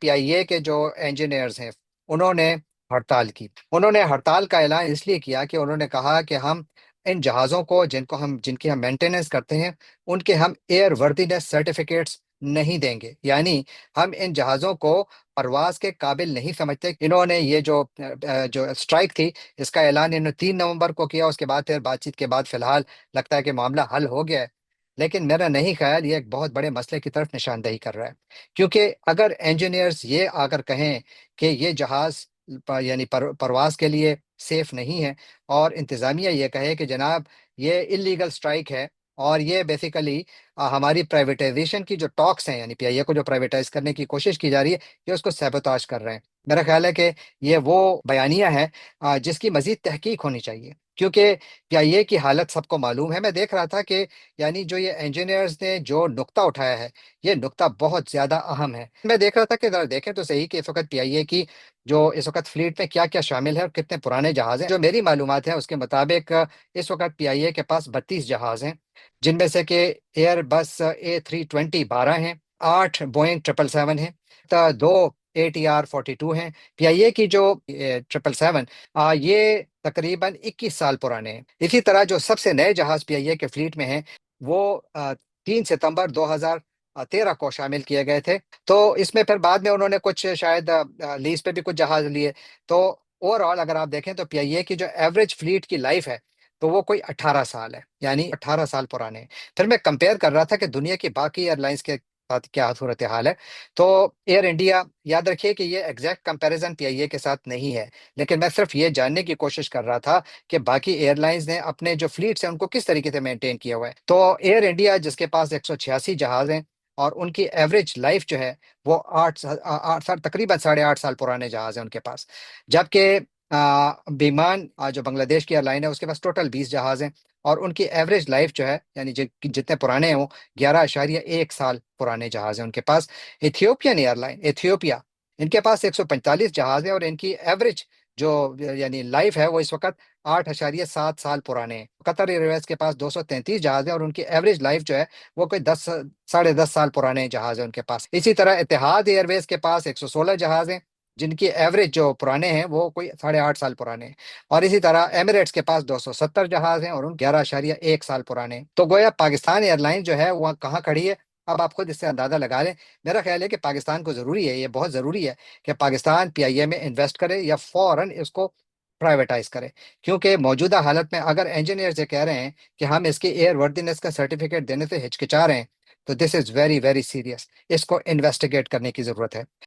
PIA के जो engineers हैं उन्होंने हड़ताल की। उन्होंने हड़ताल का ऐलान इसलिए किया कि उन्होंने कहा कि हम इन जहाज़ों को जिनकी हम मेंटेनेंस करते हैं उनके हम एयर वर्दीनेस सर्टिफिकेट्स नहीं देंगे, यानी हम इन जहाज़ों को परवाज के काबिल नहीं समझते। इन्होंने ये जो स्ट्राइक थी इसका ऐलान इन्होंने 3 नवंबर को किया। उसके बाद फिर बातचीत के बाद फिलहाल लगता है कि मामला हल हो गया है, लेकिन मेरा नहीं ख्याल ये एक बहुत बड़े मसले की तरफ निशानदेही कर रहा है। क्योंकि अगर इंजीनियर्स ये आकर कहें कि ये जहाज परवास के लिए सेफ नहीं है, और इंतजामिया ये कहे कि जनाब ये इलीगल स्ट्राइक है और ये बेसिकली हमारी प्राइवेटाइजेशन की जो टॉक्स हैं, यानी पीआईए को जो प्राइवेटाइज करने की कोशिश की जा रही है, ये उसको सैबोताज कर रहे हैं। मेरा ख्याल है कि ये वो बयानिया है जिसकी मजीद तहकीक होनी चाहिए। क्योंकि पीआईए की हालत सबको मालूम है। मैं देख रहा था कि यानी जो ये इंजीनियर्स ने जो नुक्ता उठाया है, ये नुक्ता बहुत ज्यादा अहम है। मैं देख रहा था कि जरा देखें तो सही कि इस वक्त पीआईए की जो इस वक्त फ्लीट में क्या क्या शामिल है और कितने पुराने जहाज हैं। जो मेरी मालूमात है उसके मुताबिक इस वक्त पीआईए के पास 32 जहाज हैं, जिनमें से कि एयर बस A320 12 हैं, 8 बोइंग 777 हैं, दो ATR 42 हैं। पीआईए की जो 777 ये तकरीबन 21 साल पुराने हैं। इसी तरह जो सबसे नए जहाज पीआईए के फ्लीट में हैं वो 3 सितंबर 2013 को शामिल किए गए थे। तो इसमें फिर बाद में उन्होंने कुछ शायद लीज पे भी कुछ जहाज लिए। तो ओवरऑल अगर आप देखें तो पीआईए की जो एवरेज फ्लीट की लाइफ है तो वो कोई 18 साल है, यानी 18 साल पुराने हैं। फिर मैं कंपेयर कर रहा था कि दुनिया की बाकी एयरलाइंस के साथ क्या सूरत हाल है। तो एयर इंडिया, याद रखिए कि ये एग्जैक्ट कंपैरिजन पीआईए के साथ नहीं है, लेकिन मैं सिर्फ ये जानने की कोशिश कर रहा था कि बाकी एयरलाइंस ने अपने जो फ्लीट्स हैं उनको किस तरीके से मेंटेन किया हुआ है। तो एयर इंडिया जिसके पास 186 जहाज हैं और उनकी एवरेज लाइफ जो है वो 8 साल, तकरीबन 8.5 साल पुराने जहाज हैं उनके पास। जबकि विमान जो बांग्लादेश की एयरलाइन है उसके पास टोटल 20 जहाज हैं और उनकी एवरेज लाइफ जो है, यानी जितने पुराने हैं वो 11.1 साल पुराने जहाज हैं उनके पास। इथियोपियन एयरलाइन, इथियोपिया, इनके पास 145 जहाज है और इनकी एवरेज जो यानी लाइफ है वो इस वक्त 8.7 साल पुराने हैं। कतर एयरवेज के पास 233 जहाज है और उनकी एवरेज लाइफ जो है वो कोई 10 साढ़े 10 साल पुराने जहाज है उनके पास। इसी तरह इतिहाद एयरवेज के पास 116 जहाज हैं, जिनकी एवरेज जो पुराने हैं वो कोई 8.5 साल पुराने हैं। और इसी तरह एमिरेट्स के पास 270 जहाज हैं और उन 11.1 साल पुराने हैं। तो गोया पाकिस्तान एयरलाइन जो है वह कहाँ खड़ी है, अब आप खुद इससे अंदाजा लगा लें। मेरा ख्याल है कि पाकिस्तान को जरूरी है, ये बहुत जरूरी है कि पाकिस्तान पीआईए में इन्वेस्ट करे या फौरन इसको प्राइवेटाइज करे। क्योंकि मौजूदा हालत में अगर इंजीनियर ये कह रहे हैं कि हम इसके एयर वर्दीनेस का सर्टिफिकेट देने से हिचकिचा रहे हैं, तो this is very very serious. इसको इन्वेस्टिगेट करने की जरूरत है।